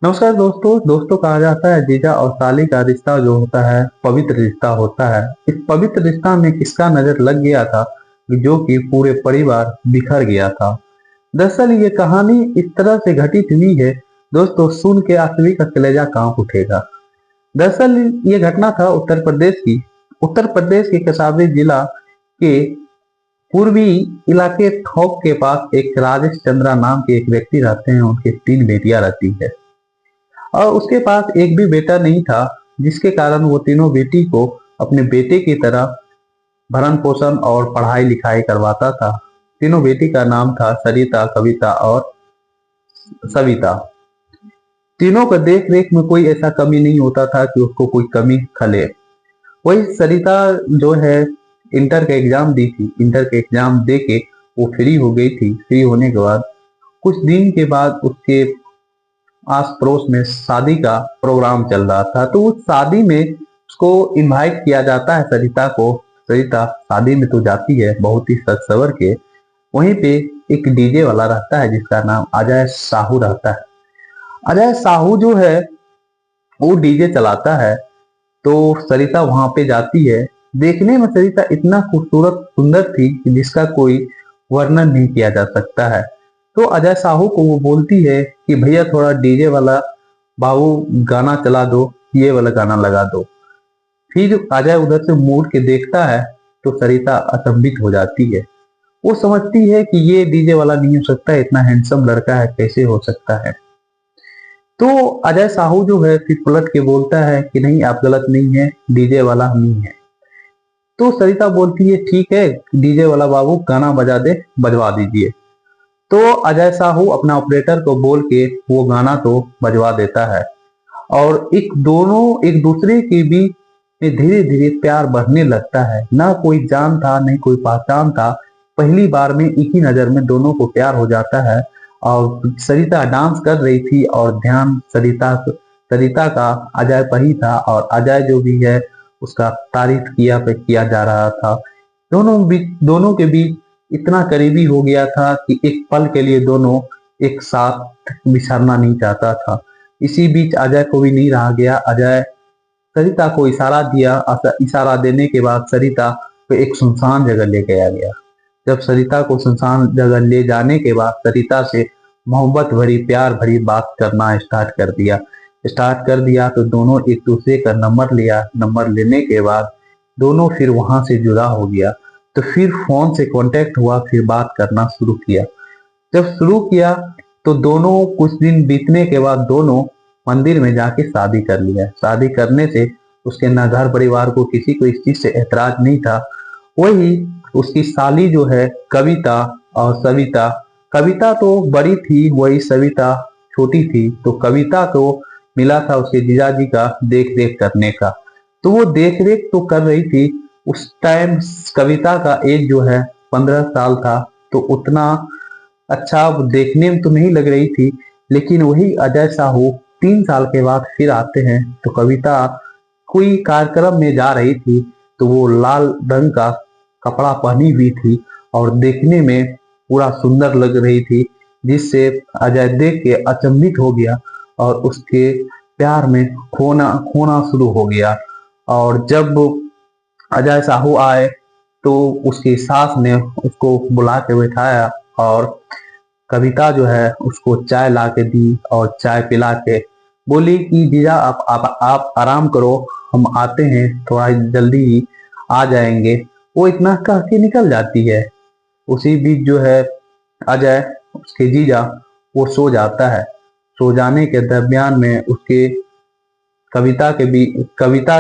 नमस्कार दोस्तों। कहा जाता है जीजा और साली का रिश्ता जो होता है पवित्र रिश्ता होता है। इस पवित्र रिश्ता में किसका नजर लग गया था जो कि पूरे परिवार बिखर गया था। दरअसल ये कहानी इस तरह से घटित हुई है दोस्तों, सुन के आप सभी का कलेजा कांप उठेगा। दरअसल ये घटना था उत्तर प्रदेश के कसाबी जिला के पूर्वी इलाके ठोक के पास एक राजेश चंद्रा नाम के एक व्यक्ति रहते हैं। उनके 3 बेटियां रहती है और उसके पास एक भी बेटा नहीं था, जिसके कारण वो तीनों बेटी को अपने बेटे की तरह भरण पोषण और पढ़ाई लिखाई करवाता था। तीनों बेटी का नाम था सरिता, कविता और सविता। तीनों का देख रेख में कोई ऐसा कमी नहीं होता था कि उसको कोई कमी खले। वही सरिता जो है इंटर का एग्जाम दी थी। इंटर का एग्जाम दे के वो फ्री हो गई थी। फ्री होने के बाद कुछ दिन के बाद उसके आस पड़ोस में शादी का प्रोग्राम चल रहा था, तो उस शादी में उसको इनवाइट किया जाता है सरिता को। सरिता शादी में तो जाती है बहुत ही सज सवर के। वहीं पे एक डीजे वाला रहता है जिसका नाम अजय साहू रहता है। अजय साहू जो है वो डीजे चलाता है, तो सरिता वहां पे जाती है। देखने में सरिता इतना खूबसूरत सुंदर थी कि जिसका कोई वर्णन नहीं किया जा सकता है। तो अजय साहू को वो बोलती है कि भैया थोड़ा डीजे वाला बाबू गाना चला दो, ये वाला गाना लगा दो। फिर अजय उधर से मुड़ के देखता है तो सरिता अचंभित हो जाती है। वो समझती है कि ये डीजे वाला नहीं हो सकता, इतना हैंडसम लड़का है, कैसे हो सकता है। तो अजय साहू जो है फिर पलट के बोलता है कि नहीं, आप गलत नहीं है, डीजे वाला हम ही है। तो सरिता बोलती है ठीक है, डीजे वाला बाबू गाना बजवा दीजिए। तो अजय साहू अपना ऑपरेटर को बोल के वो गाना तो बजवा देता है और एक दूसरे के बीच में धीरे धीरे प्यार बढ़ने लगता है। ना कोई जान था, नहीं कोई पहचान था। पहली बार में एक ही नजर में दोनों को प्यार हो जाता है। और सरिता डांस कर रही थी और ध्यान सरिता का अजय पर ही था, और अजय जो भी है उसका तारीफ किया जा रहा था। दोनों के बीच इतना करीबी हो गया था कि एक पल के लिए दोनों एक साथ बिछड़ना नहीं चाहता था। इसी बीच अजय को भी नहीं रहा गया। अजय सरिता को इशारा दिया। इशारा देने के बाद सरिता को एक सुनसान जगह ले गया गया। जब सरिता को सुनसान जगह ले जाने के बाद सरिता से मोहब्बत भरी प्यार भरी बात करना स्टार्ट कर दिया। तो दोनों एक दूसरे का नंबर लिया। नंबर लेने के बाद दोनों फिर वहां से जुदा हो गया। तो फिर फोन से कांटेक्ट हुआ, फिर बात करना शुरू किया। जब शुरू किया तो दोनों कुछ दिन बीतने के बाद दोनों मंदिर में जाके शादी कर लिया। शादी करने से उसके ना घर परिवार को किसी को इस चीज से ऐतराज नहीं था। वही उसकी साली जो है कविता और सविता, कविता तो बड़ी थी, वही सविता छोटी थी। तो कविता को मिला था उसके जीजाजी का देख रेख करने का। तो वो देख रेख तो कर रही थी। उस टाइम कविता का एज जो है 15 साल था। तो उतना अच्छा वो देखने में तो नहीं लग रही थी। लेकिन वही अजय साहू 3 साल के बाद फिर आते हैं। तो कविता कोई कार्यक्रम में जा रही थी, तो वो लाल रंग का कपड़ा पहनी हुई थी और देखने में पूरा सुंदर लग रही थी, जिससे अजय देख के अचंभित हो गया और उसके प्यार में खोना खोना शुरू हो गया। और जब अजय साहू आए तो उसकी सास ने उसको बुला के बैठाया और कविता जो है उसको चाय ला के दी और चाय पिला के बोली कि जीजा आप आराम करो, हम आते हैं, थोड़ा जल्दी ही आ जाएंगे। वो इतना कह के निकल जाती है। उसी बीच जो है अजय उसके जीजा वो सो जाता है। सो जाने के दरमियान में उसके कविता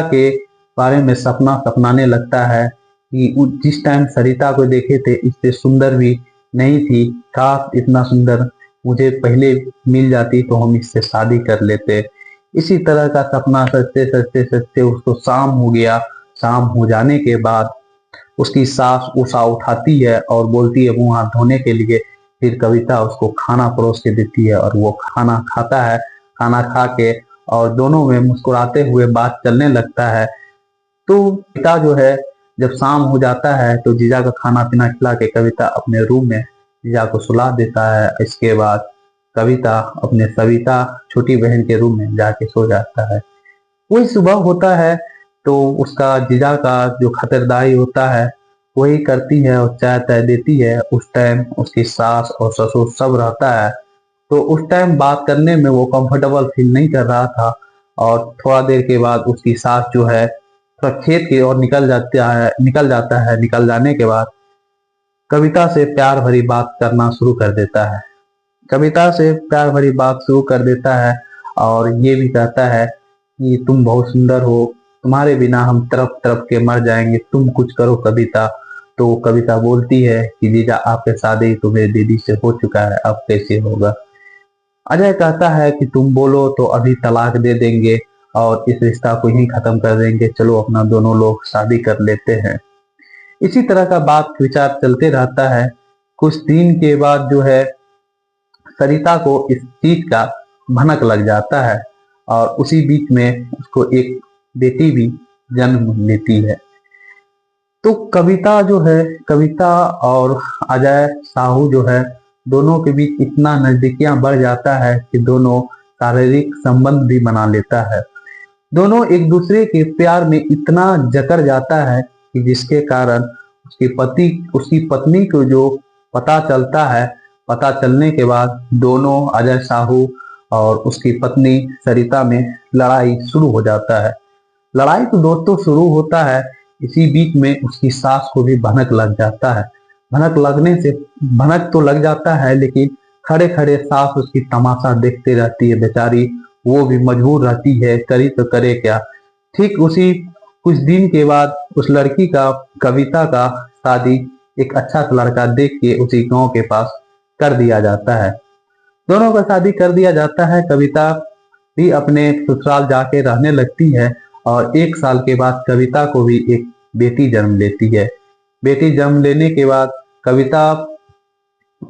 के बारे में सपना सपनाने लगता है कि जिस टाइम सरिता को देखे थे इससे सुंदर भी नहीं थी। काश इतना सुंदर मुझे पहले मिल जाती तो हम इससे शादी कर लेते। इसी तरह का सपना सजते सजते सजते उसको शाम हो गया। शाम हो जाने के बाद उसकी सास उषा उठाती है और बोलती है मुंह हाथ धोने के लिए। फिर कविता उसको खाना परोस के देती है और वो खाना खाता है। खाना खा के और दोनों में मुस्कुराते हुए बात चलने लगता है। तो पिता जो है जब शाम हो जाता है तो जीजा का खाना पीना खिला के कविता अपने रूम में जीजा को सुला देता है। इसके बाद कविता अपने सविता छोटी बहन के रूम में जाके सो जाता है। वही सुबह होता है तो उसका जीजा का जो खतरदारी होता है वही करती है और चाय ताय देती है। उस टाइम उसकी सास और ससुर सब रहता है, तो उस टाइम बात करने में वो कंफर्टेबल फील नहीं कर रहा था। और थोड़ा देर के बाद उसकी सास जो है थोड़ा खेत की ओर निकल जाता है। निकल जाने के बाद कविता से प्यार भरी बात करना शुरू कर देता है। कविता से प्यार भरी बात शुरू कर देता है और ये भी कहता है कि तुम बहुत सुंदर हो, तुम्हारे बिना हम तरफ तरफ के मर जाएंगे, तुम कुछ करो कविता। तो कविता बोलती है कि जीजा आपके शादी तो मेरी दीदी से हो चुका है, अब कैसे होगा। अजय कहता है कि तुम बोलो तो अभी तलाक दे देंगे और इस रिश्ता को यहीं खत्म कर देंगे, चलो अपना दोनों लोग शादी कर लेते हैं। इसी तरह का बात विचार चलते रहता है। कुछ दिन के बाद जो है सरिता को इस चीज का भनक लग जाता है और उसी बीच में उसको एक बेटी भी जन्म लेती है। तो कविता जो है, कविता और अजय साहू जो है, दोनों के बीच इतना नजदीकियां बढ़ जाता है कि दोनों शारीरिक संबंध भी बना लेता है। दोनों एक दूसरे के प्यार में इतना जकड़ जाता है कि जिसके कारण उसकी पत्नी को जो पता चलता है, पता चलने के बाद दोनों अजय साहू और उसकी पत्नी सरिता में लड़ाई शुरू हो जाता है। लड़ाई तो दोस्तों शुरू होता है, इसी बीच में उसकी सास को भी भनक लग जाता है। भनक तो लग जाता है, लेकिन खड़े खड़े सास उसकी तमाशा देखते रहती है बेचारी। वो भी मजबूर रहती है, करी तो करे क्या। ठीक उसी कुछ दिन के बाद उस लड़की का, कविता का शादी एक अच्छा सा लड़का देख के उसी गांव के पास कर दिया जाता है। दोनों का शादी कर दिया जाता है। कविता भी अपने ससुराल जाके रहने लगती है और 1 साल के बाद कविता को भी एक बेटी जन्म लेती है। बेटी जन्म लेने के बाद कविता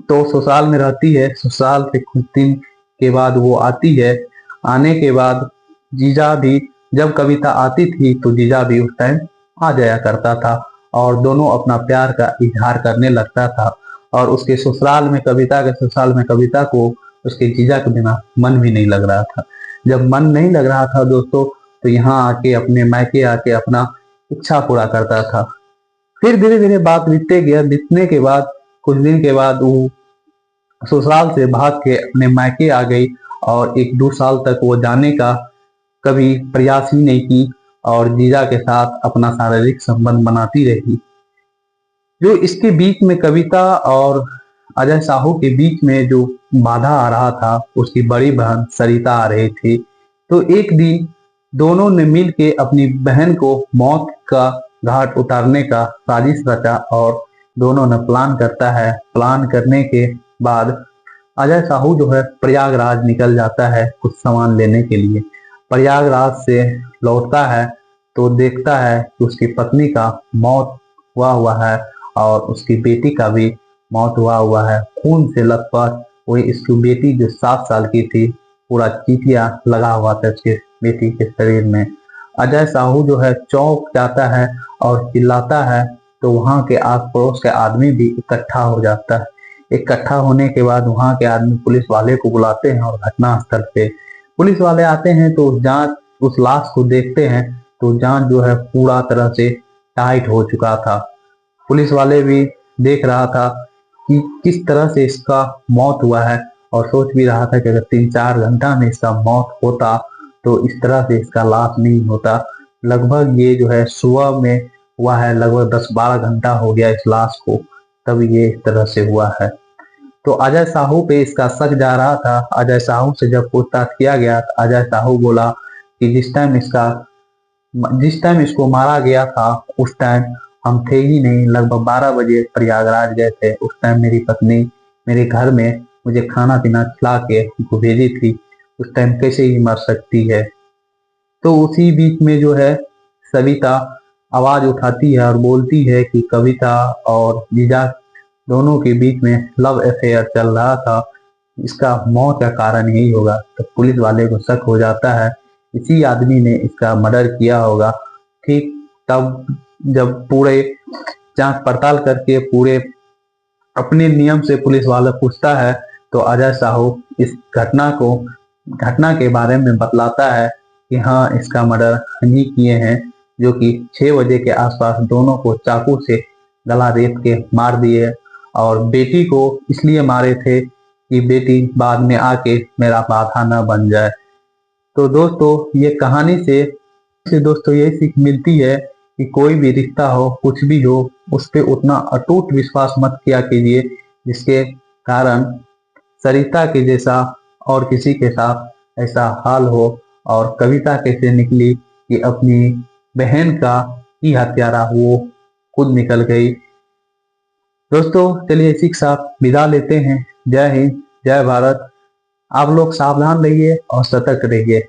तो ससुराल में रहती है। ससुराल से कुछ दिन के बाद वो आती है। आने के बाद जीजा भी, जब कविता आती थी तो जीजा भी उस टाइम आ जाया करता था और दोनों अपना प्यार का इजहार करने लगता था। और उसके ससुराल में, कविता के ससुराल में कविता को उसके जीजा के बिना मन भी नहीं लग रहा था। जब मन नहीं लग रहा था दोस्तों, तो यहाँ आके अपने मायके आके अपना इच्छा पूरा करता था। फिर धीरे धीरे बात बीतते गया। बीतने के बाद कुछ दिन के बाद वो ससुराल से भाग के अपने मायके आ गई और 1-2 साल तक वो जाने का कभी प्रयास ही नहीं की और जीजा के साथ अपना शारीरिक संबंध बनाती रही। जो इसके बीच में कविता और अजय साहू के बीच में जो बाधा आ रहा था, उसकी बड़ी बहन सरिता आ रही थी। तो एक दिन दोनों ने मिल के अपनी बहन को मौत का घाट उतारने का साजिश रचा और दोनों ने प्लान करता है। प्लान करने के बाद अजय साहू जो है प्रयागराज निकल जाता है कुछ सामान लेने के लिए। प्रयागराज से लौटता है तो देखता है कि उसकी पत्नी का मौत हुआ है और उसकी बेटी का भी मौत हुआ है, खून से लथपथ। वही इसकी बेटी जो 7 साल की थी, पूरा चीटियां लगा हुआ था उसके बेटी के शरीर में। अजय साहू जो है चौंक जाता है और चिल्लाता है, तो वहां के आस पड़ोस के आदमी भी इकट्ठा हो जाता है। इकट्ठा होने के बाद वहां के आदमी पुलिस वाले को बुलाते हैं और घटनास्थल पे पुलिस वाले आते हैं तो जांच, उस लाश को देखते हैं तो जांच जो है पूरा तरह से टाइट हो चुका था। पुलिस वाले भी देख रहा था कि किस तरह से इसका मौत हुआ है और सोच भी रहा था कि अगर 3-4 घंटा में इसका मौत होता तो इस तरह से इसका लाश नहीं होता। लगभग ये जो है सुबह में हुआ है, लगभग 10-12 घंटा हो गया इस लाश को, तब ये इस तरह से हुआ है। तो अजय साहू पे इसका शक जा रहा था। अजय साहू से जब पूछताछ किया गया तो अजय साहू बोला कि जिस टाइम इसको मारा गया था उस टाइम हम थे ही नहीं। लगभग 12 बजे प्रयागराज गए थे। उस टाइम मेरी पत्नी मेरे घर में मुझे खाना पीना खिला के उनको भेजी थी, उस टाइम कैसे ही मर सकती है। तो उसी बीच में जो है सविता आवाज उठाती है और बोलती है कि कविता और जीजा दोनों के बीच में लव अफेयर चल रहा था, इसका मौत का कारण यही होगा। तो पुलिस वाले को शक हो जाता है इसी आदमी ने इसका मर्डर किया होगा। ठीक तब जब पूरे जांच पड़ताल करके पूरे अपने नियम से पुलिस वाला पूछता है तो अजय साहू इस घटना के बारे में बतलाता है कि हाँ, इसका मर्डर हम ही किए हैं, जो कि 6 बजे के आसपास दोनों को चाकू से गला रेत के मार दिए और बेटी को इसलिए मारे थे कि बेटी बाद में आके मेरा बाधा न बन जाए। तो दोस्तों, ये कहानी से दोस्तों यही सीख मिलती है कि कोई भी रिश्ता हो, कुछ भी हो, उस पे उतना अटूट विश्वास मत किया कीजिए जिसके कारण सरिता के जैसा और किसी के साथ ऐसा हाल हो। और कविता कैसे निकली कि अपनी बहन का ही हत्यारा वो खुद निकल गई। दोस्तों, चलिए इसी के साथ विदा लेते हैं। जय हिंद, जय भारत। आप लोग सावधान रहिए और सतर्क रहिए।